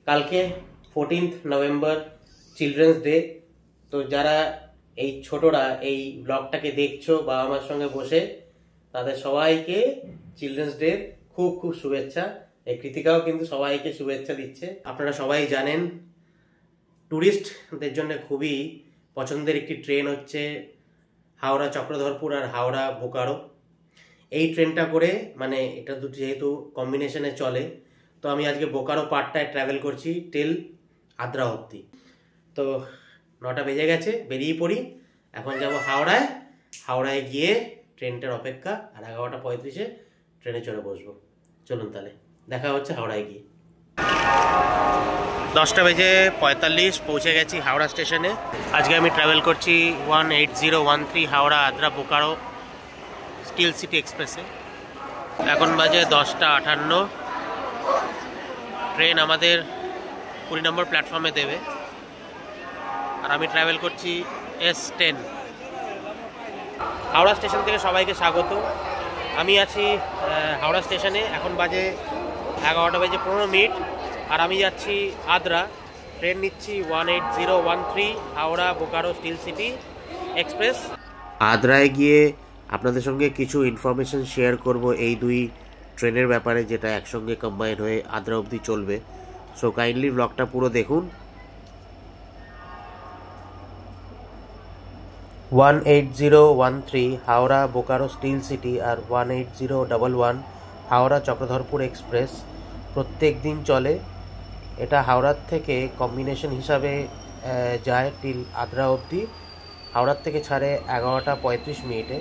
কালকে 14th November children's day. তো যারা এই ছোটরা এই ব্লগটাকে দেখছো বাবা মার সঙ্গে বসে, তাদের সবাইকে চিলড্রেন্স ডে খুব খুব শুভেচ্ছা। এই কৃতিকাও কিন্তু সবাইকে শুভেচ্ছা দিচ্ছে। আপনারা সবাই জানেন ট্যুরিস্টদের জন্য খুবই পছন্দের একটি ট্রেন হচ্ছে হাওড়া চক্রধরপুর আর হাওড়া বোকারো। এই ট্রেনটা করে মানে এটা দুটো যেহেতু কম্বিনেশনে চলে, তো আমি আজকে বোকারো পার্টটায় ট্রাভেল করছি টিল আদ্রা অবধি। তো 9টা বেজে গেছে, বেরিয়ে পড়ি। এখন যাব হাওড়ায়। হাওড়ায় গিয়ে ট্রেনটার অপেক্ষা, আর 11:35-এ ট্রেনে চড়ে বসবো। চলুন তাহলে দেখা হচ্ছে হাওড়ায় গিয়ে। 10:45 পৌঁছে গেছি হাওড়া স্টেশনে। আজকে আমি ট্রাভেল করছি 18013 হাওড়া আদ্রা বোকারো স্টিল সিটি এক্সপ্রেসে। এখন বাজে 10:58। ট্রেন আমাদের 20 নম্বর প্ল্যাটফর্মে দেবে, আর আমি ট্রাভেল করছি S10। হাওড়া স্টেশন থেকে সবাইকে স্বাগত। আমি আছি হাওড়া স্টেশনে। এখন বাজে 11:15, আর আমি যাচ্ছি আদ্রা। ট্রেন নিচ্ছি 18013 Howrah Bokaro Steel City Express. আদ্রায় গিয়ে আপনাদের সঙ্গে কিছু ইনফরমেশন শেয়ার করব এই দুই ট্রেনের ব্যাপারে, যেটা একসঙ্গে কম্বাইন হয়ে আদ্রা অবধি চলবে। সো কাইন্ডলি ব্লগটা পুরো দেখুন। 18013 হাওড়া বোকারো স্টিল সিটি আর 18011 হাওড়া চক্রধরপুর এক্সপ্রেস প্রত্যেক দিন চলে। এটা হাওড়ার থেকে কম্বিনেশন হিসাবে যায় টিল আদ্রা অবধি। হাওড়ার থেকে ছাড়ে 11:35,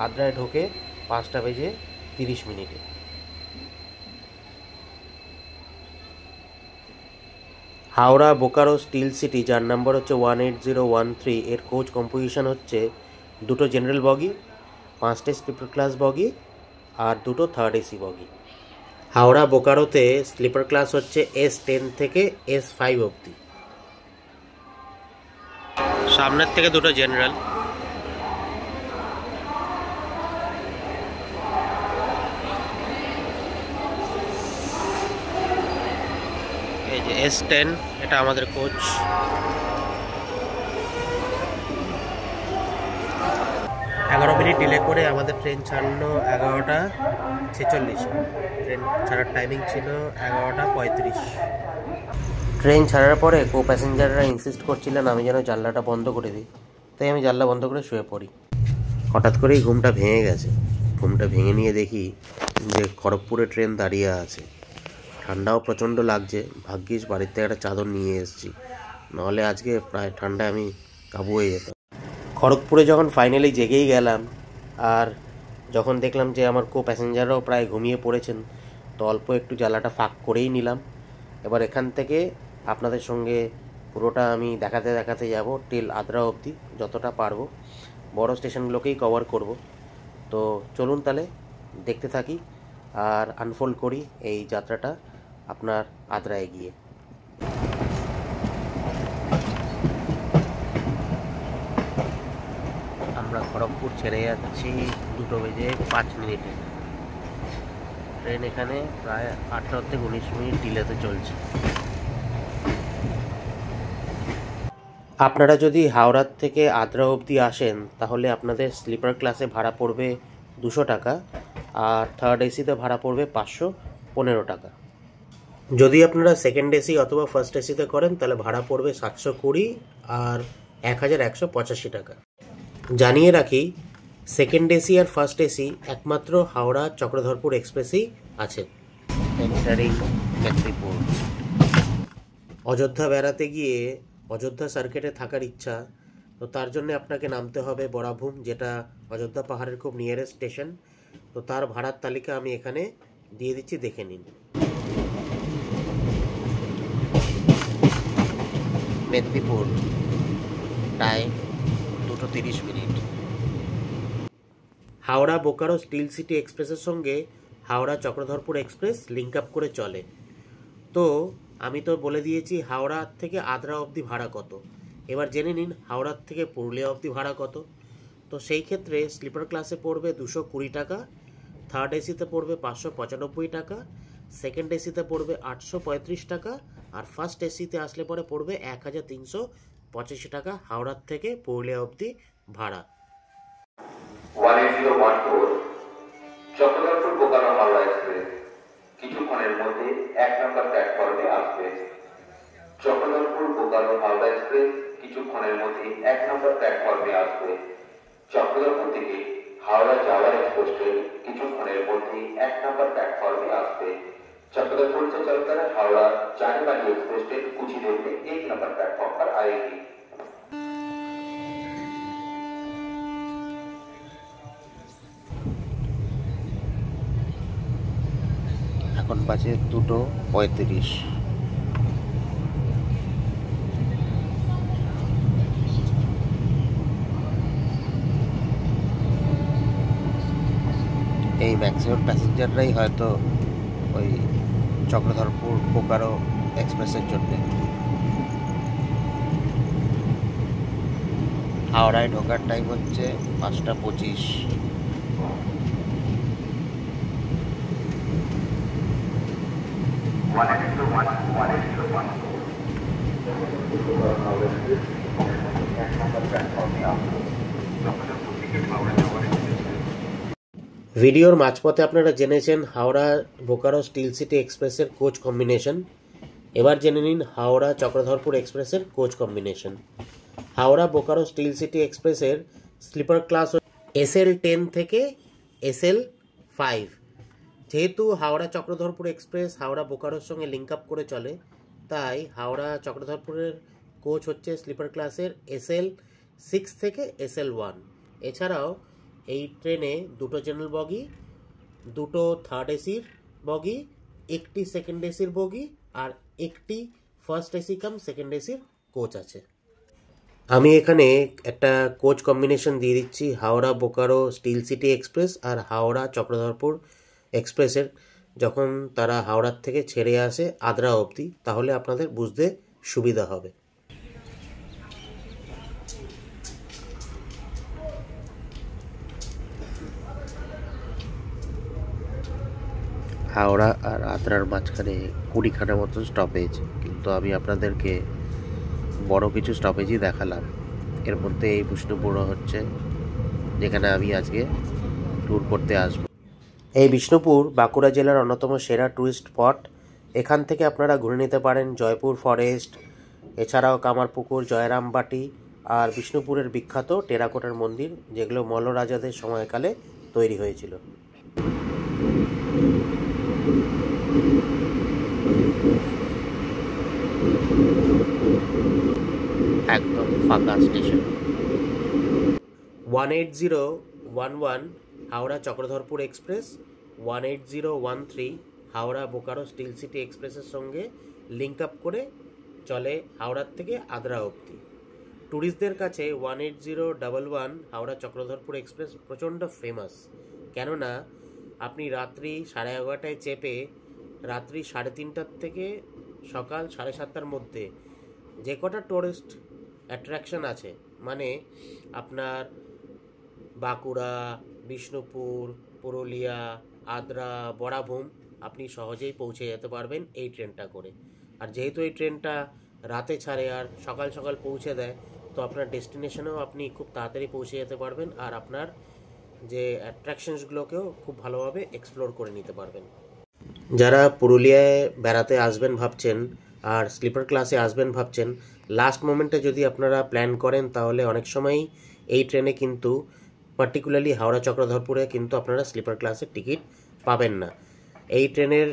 আদ্রায় ঢোকে 5:30। হাওড়া বোকারো স্টিল সিটি, যার নাম্বার হচ্ছে 18013, এর কোচ কম্পোজিশন হচ্ছে 2টো জেনারেল বগি, 5টে স্লিপার ক্লাস বগি আর 2টো থার্ড এসি বগি। হাওড়া বোকারোতে স্লিপার ক্লাস হচ্ছে S10 থেকে S5 অবধি। সামনের থেকে 2টো জেনারেল। এই যে S10, এটা আমাদের কোচ। এগারো মিনিট ডিলে করে আমাদের ট্রেন ছাড়লো 11:46। ট্রেন ছাড়ার টাইমিং ছিল 11:35। ট্রেন ছাড়ার পরে কো প্যাসেঞ্জাররা ইনসিস্ট করছিলেন আমি যেন জানলাটা বন্ধ করে দিই, তাই আমি জানলা বন্ধ করে শুয়ে পড়ি। হঠাৎ করেই ঘুমটা ভেঙে গেছে। ঘুমটা ভেঙে নিয়ে দেখি যে খড়গপুরে ট্রেন দাঁড়িয়ে আছে। ঠান্ডাও প্রচণ্ড লাগছে। ভাগ্যিস বাড়ির থেকে একটা চাদর নিয়ে এসেছি, নাহলে আজকে প্রায় ঠান্ডায় আমি কাবু হয়ে যেতাম। খড়গপুরে যখন ফাইনালি জেগেই গেলাম, আর যখন দেখলাম যে আমার কো প্যাসেঞ্জাররাও প্রায় ঘুমিয়ে পড়েছেন, তো অল্প একটু জ্বালাটা ফাঁক করেই নিলাম। এবার এখান থেকে আপনাদের সঙ্গে পুরোটা আমি দেখাতে দেখাতে যাব টিল আদ্রা অবধি, যতটা পারবো। বড় স্টেশনগুলোকেই কভার করব। তো চলুন তাহলে দেখতে থাকি আর আনফোল্ড করি এই যাত্রাটা আপনার আদ্রায় গিয়ে। আমরা খড়গপুর ছেড়ে যাচ্ছি 2:05। ট্রেন এখানে প্রায় 18 থেকে 19 মিনিট ডিলেতে চলছে। আপনারা যদি হাওড়ার থেকে আদ্রা অবধি আসেন, তাহলে আপনাদের স্লিপার ক্লাসে ভাড়া পড়বে 200 টাকা, আর থার্ড এসিতে ভাড়া পড়বে 515 টাকা। যদি আপনারা সেকেন্ড এসি অথবা ফার্স্ট এসিতে করেন, তাহলে ভাড়া পড়বে 720 আর 1185 টাকা। জানিয়ে রাখি, সেকেন্ড এসি আর ফার্স্ট এসি একমাত্র হাওড়া চক্রধরপুর এক্সপ্রেসেই আছে। এন্টারিং মেদিনীপুর। অযোধ্যা বেড়াতে গিয়ে অযোধ্যা সার্কিটে থাকার ইচ্ছা, তো তার জন্য আপনাকে নামতে হবে বরাভূম, যেটা অযোধ্যা পাহাড়ের খুব নিয়ারেস্ট স্টেশন। তো তার ভাড়ার তালিকা আমি এখানে দিয়ে দিচ্ছি, দেখে নিন। Medinipur, time 2:30। Howrah Bokaro Steel city এক্সপ্রেসের সঙ্গে Howrah Chakradharpur express link up করে চলে। তো আমি তো বলে দিয়েছি হাওড়া থেকে আদ্রা অবধি ভাড়া কত। এবার জেনে নিন হাওড়ার থেকে পুরুলিয়া অবধি ভাড়া কত। তো সেই ক্ষেত্রে স্লিপার ক্লাসে পড়বে 220 টাকা, থার্ড এসিতে পড়বে 595 টাকা, সেকেন্ড এসিতে পড়বে 835 টাকা, আর ফার্স্ট এসিতে আসলে পরে পড়বে 1385 টাকা হাওড়ার থেকে পুরুলিয়া অবধি ভাড়া। 1014 চক্রধরপুর বোকারো হাওড়া এক্সপ্রেস কিছুক্ষণের মধ্যে 1 নম্বর প্ল্যাটফর্মে আসবে। চক্রধরপুর বোকারো হাওড়া এক্সপ্রেস কিছুক্ষণের মধ্যে 1 নম্বর প্ল্যাটফর্মে আসবে। চক্রধরপুর থেকে হাওড়া যাওয়ার এক্সপ্রেস ট্রেন কিছুক্ষণের মধ্যে 1 নম্বর प्लेटफॉर्म में आते। चक्रधरपुर से चलकर हावड़ा जाने वाली एक्सप्रेस ट्रेन कुछ ही देर में 1 नंबर प्लेटफॉर्म पर आएगी। এখন বাজে 2:35। এই ম্যাক্সিমাম প্যাসেঞ্জাররাই হয়তো ওই চক্রধরপুর বোকারো এক্সপ্রেসের জন্য হাওড়ায় ঢোকার টাইম হচ্ছে 5:25। ভিডিওর মাঝপথে আপনারা জেনেছেন হাওড়া বোকারো স্টিল সিটি এক্সপ্রেসের কোচ কম্বিনেশন। এবার জেনে নিন হাওড়া চক্রধরপুর এক্সপ্রেসের coach combination. Howrah Bokaro Steel city এক্সপ্রেসের স্লিপার ক্লাস SL10 থেকে SL5। যেহেতু হাওড়া চক্রধরপুর এক্সপ্রেস হাওড়া বোকারোর সঙ্গে লিঙ্ক আপ করে চলে, তাই হাওড়া চক্রধরপুরের কোচ হচ্ছে স্লিপার ক্লাসের SL6 থেকে SL1। এছাড়াও এই ট্রেনে 2টো জেনারেল বগি, 2টো থার্ড এসির বগি, 1টি সেকেন্ড এসির বগি আর 1টি ফার্স্ট এসি কাম সেকেন্ড এসির কোচ আছে। আমি এখানে একটা কোচ কম্বিনেশন দিয়ে দিচ্ছি Howrah Bokaro Steel City Express আর হাওড়া চক্রধরপুর এক্সপ্রেসের, যখন তারা হাওড়ার থেকে ছেড়ে আসে আদ্রা অবধি, তাহলে আপনাদের বুঝতে সুবিধা হবে। হাওড়া আর আদ্রার মাঝখানে 20খানা মতন স্টপেজ, কিন্তু আমি আপনাদেরকে বড় কিছু স্টপেজই দেখালাম। এর মধ্যে এই বিষ্ণুপুরও হচ্ছে, যেখানে আমি আজকে ট্যুর করতে আসব। এই বিষ্ণুপুর বাঁকুড়া জেলার অন্যতম সেরা ট্যুরিস্ট স্পট। এখান থেকে আপনারা ঘুরে নিতে পারেন জয়পুর ফরেস্ট, এছাড়াও কামারপুকুর, জয়রামবাটি আর বিষ্ণুপুরের বিখ্যাত টেরাকোটার মন্দির, যেগুলো মল্ল রাজাদের সময়কালে তৈরি হয়েছিল। একদম ফাঁকা station. 18011 Howrah Chakradharpur express, 18013 Howrah Bokaro Steel city এক্সপ্রেসের সঙ্গে লিঙ্ক আপ করে চলে হাওড়ার থেকে আদ্রা অবধি। ট্যুরিস্টদের কাছে 18011 হাওড়া চক্রধরপুর এক্সপ্রেস প্রচণ্ড ফেমাস, কেননা আপনি রাত্রি 11:30টায় চেপে রাত্রি 3:30টার থেকে সকাল 7:30টার মধ্যে যে কটা টুরিস্ট অ্যাট্রাকশন আছে, মানে আপনার বাঁকুড়া, বিষ্ণুপুর, পুরুলিয়া, আদ্রা, বরাভূম, আপনি সহজেই পৌঁছে যেতে পারবেন এই ট্রেনটা করে। আর যেহেতু এই ট্রেনটা রাতে ছাড়ে আর সকাল সকাল পৌঁছে দেয়, তো আপনার ডেস্টিনেশনেও আপনি খুব তাড়াতাড়ি পৌঁছে যেতে পারবেন আর আপনার যে অ্যাট্রাকশনসগুলোকেও খুব ভালোভাবে এক্সপ্লোর করে নিতে পারবেন। যারা পুরুলিয়ায় বেড়াতে আসবেন ভাবছেন আর স্লিপার ক্লাসে আসবেন ভাবছেন, লাস্ট মোমেন্টে যদি আপনারা প্ল্যান করেন, তাহলে অনেক সময়ই এই ট্রেনে কিন্তু পার্টিকুলারলি হাওড়া চক্রধরপুরে কিন্তু আপনারা স্লিপার ক্লাসের টিকিট পাবেন না। এই ট্রেনের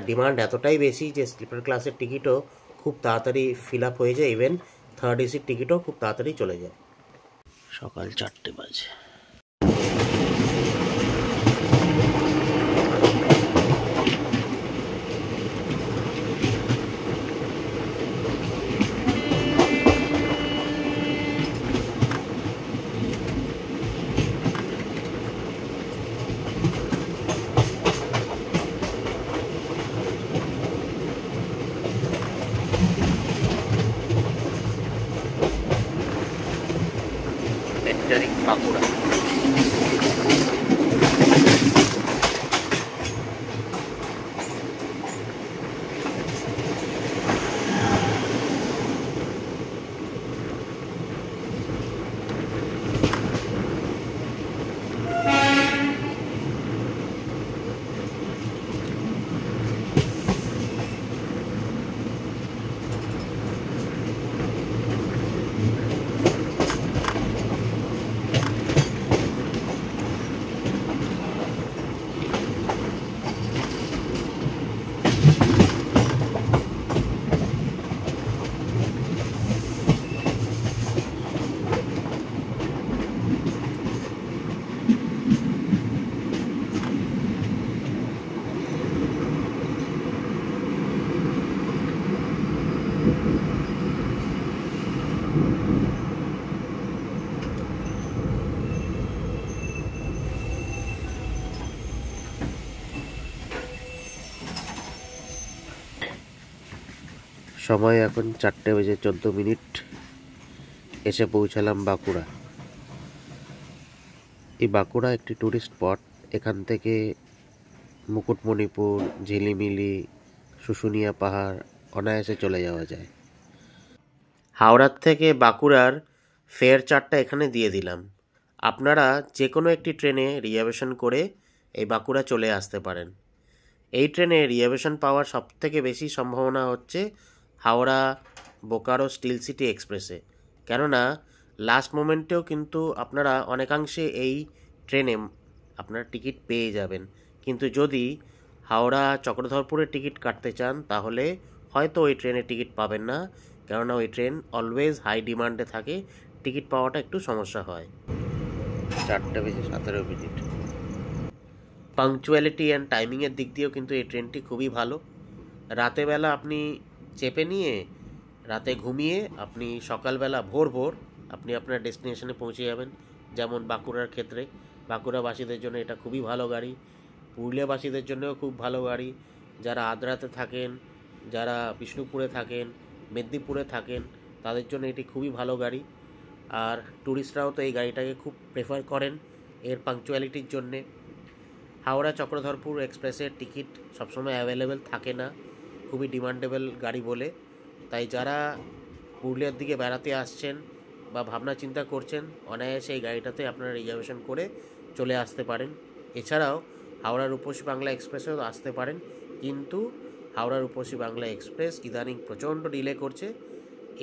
ডিমান্ড এতটাই বেশি যে স্লিপার ক্লাসের টিকিটও খুব তাড়াতাড়ি ফিল আপ হয়ে যায়, ইভেন থার্ড এসির টিকিটও খুব তাড়াতাড়ি চলে যায়। সকাল 4টে বাজে। বাঁকুড়া সময় এখন 4:14, এসে পৌঁছালাম বাঁকুড়া। এই বাঁকুড়া একটি ট্যুরিস্ট স্পট। এখান থেকে মুকুটমণিপুর, ঝিলিমিলি, শুশুনিয়া পাহাড় অনায়াসে চলে যাওয়া যায়। হাওড়ার থেকে বাঁকুড়ার ফেয়ার চার্টটা এখানে দিয়ে দিলাম। আপনারা যে কোনো একটি ট্রেনে রিজার্ভেশন করে এই বাঁকুড়া চলে আসতে পারেন। এই ট্রেনে রিজার্ভেশন পাওয়ার সবথেকে বেশি সম্ভাবনা হচ্ছে হাওড়া বোকারো স্টিল সিটি এক্সপ্রেসে, কেননা লাস্ট মোমেন্টেও কিন্তু আপনারা অনেকাংশে এই ট্রেনে আপনারা টিকিট পেয়ে যাবেন। কিন্তু যদি হাওড়া চক্রধরপুরের টিকিট কাটতে চান তাহলে হয়তো ওই ট্রেনে টিকিট পাবেন না, কেননা ওই ট্রেন অলওয়েজ হাই ডিমান্ডে থাকে, টিকিট পাওয়াটা একটু সমস্যা হয়। 4:17। পাংচুয়ালিটি অ্যান্ড টাইমিংয়ের দিক দিয়েও কিন্তু এই ট্রেনটি খুবই ভালো। রাতেবেলা আপনি চেপে নিয়ে রাতে ঘুমিয়ে আপনি সকালবেলা ভোর আপনি আপনার ডেস্টিনেশনে পৌঁছে যাবেন। যেমন বাঁকুড়ার ক্ষেত্রে বাঁকুড়াবাসীদের জন্য এটা খুবই ভালো গাড়ি, পুরুলিয়াবাসীদের জন্যও খুব ভালো গাড়ি। যারা আদ্রাতে থাকেন, যারা বিষ্ণুপুরে থাকেন, মেদিনীপুরে থাকেন, তাদের জন্য এটি খুবই ভালো গাড়ি। আর ট্যুরিস্টরাও তো এই গাড়িটাকে খুব প্রেফার করেন এর পাংচুয়ালিটির জন্যে। হাওড়া চক্রধরপুর এক্সপ্রেসের টিকিট সবসময় অ্যাভেলেবেল থাকে না, খুবই ডিমান্ডেবল গাড়ি বলে। তাই যারা পুরুলিয়ার দিকে বেড়াতে আসছেন বা ভাবনা চিন্তা করছেন, অনায়াসে এই গাড়িটাতে আপনারা রিজার্ভেশন করে চলে আসতে পারেন। এছাড়াও হাওড়া রূপসী বাংলা এক্সপ্রেসেও আসতে পারেন, কিন্তু হাওড়া রূপসী বাংলা এক্সপ্রেস ইদানিং প্রচণ্ড ডিলে করছে।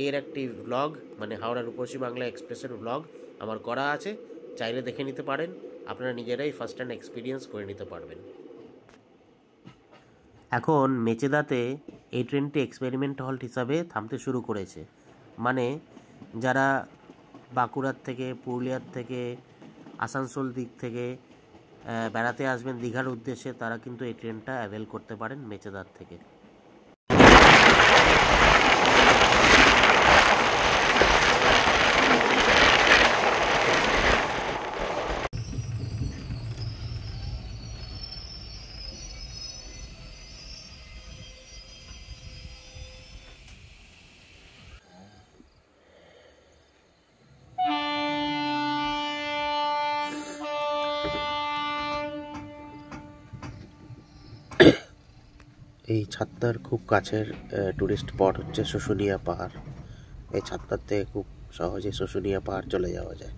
এর একটি ব্লগ, মানে হাওড়া রূপসী বাংলা এক্সপ্রেসের ব্লগ আমার করা আছে, চাইলে দেখে নিতে পারেন। আপনারা নিজেরাই ফার্স্ট হ্যান্ড এক্সপিরিয়েন্স করে নিতে পারবেন। এখন মেচেদাতে এই ট্রেনটি এক্সপেরিমেন্ট হল্ট হিসাবে থামতে শুরু করেছে। মানে যারা বাঁকুড়ার থেকে, পুরুলিয়ার থেকে, আসানসোল দিক থেকে বেড়াতে আসবেন দীঘার উদ্দেশ্যে, তারা কিন্তু এই ট্রেনটা অ্যাভেল করতে পারেন মেচেদার থেকে। এই ছাত্তার খুব কাছের টুরিস্ট স্পট হচ্ছে শুশুনিয়া পাহাড়। এই ছাত্তার থেকে খুব সহজে শুশুনিয়া পাহাড় চলে যাওয়া যায়।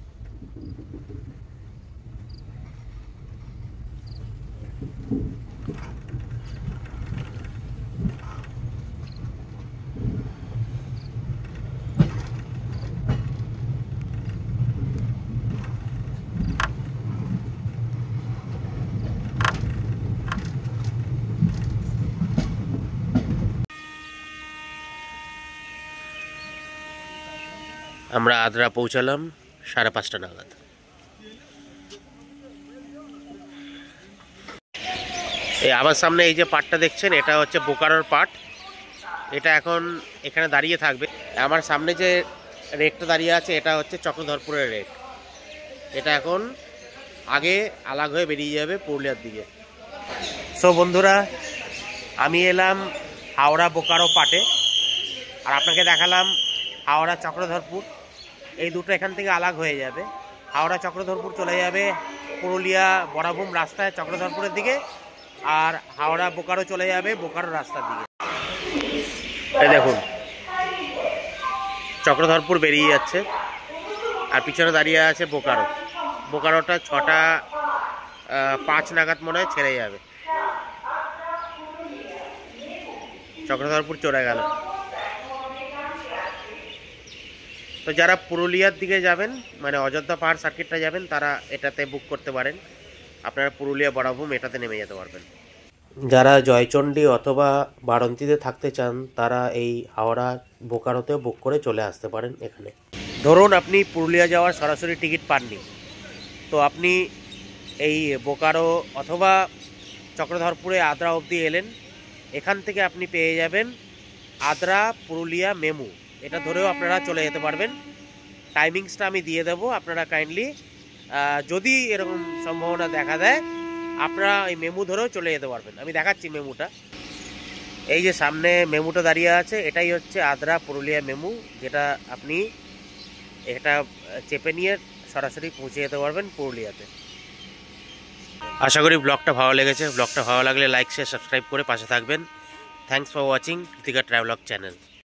আমরা আদ্রা পৌঁছালাম 5:30 নাগাদ। এই আমার সামনে এই যে পার্টটা দেখছেন, এটা হচ্ছে বোকারোর পার্ট। এটা এখন এখানে দাঁড়িয়ে থাকবে। আমার সামনে যে রেকটা দাঁড়িয়ে আছে এটা হচ্ছে চক্রধরপুরের রেক। এটা এখন আগে আলাগ হয়ে বেরিয়ে যাবে পুরুলিয়ার দিকে। সো বন্ধুরা, আমি এলাম হাওড়া বোকারো পার্টে, আর আপনাকে দেখালাম হাওড়া চক্রধরপুর। এই দুটো এখান থেকে আলাগ হয়ে যাবে। হাওড়া চক্রধরপুর চলে যাবে পুরুলিয়া বরাভূম রাস্তায় চক্রধরপুরের দিকে, আর হাওড়া বোকারো চলে যাবে বোকারো রাস্তার দিকে। এই দেখুন চক্রধরপুর বেরিয়ে যাচ্ছে, আর পিছনে দাঁড়িয়ে আছে বোকারো। বোকারোটা 6:05 নাগাদ মনে হয় ছেড়ে যাবে। চক্রধরপুর চলে গেল। তো যারা পুরুলিয়ার দিকে যাবেন, মানে অযোধ্যা পাহাড় সার্কিটটা যাবেন, তারা এটাতে বুক করতে পারেন। আপনারা পুরুলিয়া বরাভূম এটাতে নেমে যেতে পারবেন। যারা জয়চণ্ডী অথবা বারন্তীতে থাকতে চান তারা এই হাওড়া বোকারোতেও বুক করে চলে আসতে পারেন এখানে। ধরুন আপনি পুরুলিয়া যাওয়ার সরাসরি টিকিট পাননি, তো আপনি এই বোকারো অথবা চক্রধরপুরে আদ্রা অবধি এলেন, এখান থেকে আপনি পেয়ে যাবেন আদ্রা পুরুলিয়া মেমু। এটা ধরেও আপনারা চলে যেতে পারবেন। টাইমিংসটা আমি দিয়ে দেবো, আপনারা কাইন্ডলি যদি এরকম সম্ভাবনা দেখা দেয় আপনারা এই মেমু ধরেও চলে যেতে পারবেন। আমি দেখাচ্ছি মেমুটা। এই যে সামনে মেমুটা দাঁড়িয়ে আছে, এটাই হচ্ছে আদ্রা পুরুলিয়া মেমু, যেটা আপনি এটা চেপে নিয়ে সরাসরি পৌঁছে যেতে পারবেন পুরুলিয়াতে। আশা করি ব্লগটা ভালো লেগেছে। ব্লগটা ভালো লাগলে লাইক শেয়ার সাবস্ক্রাইব করে পাশে থাকবেন। Thanks for watching Krittika travelogue channel.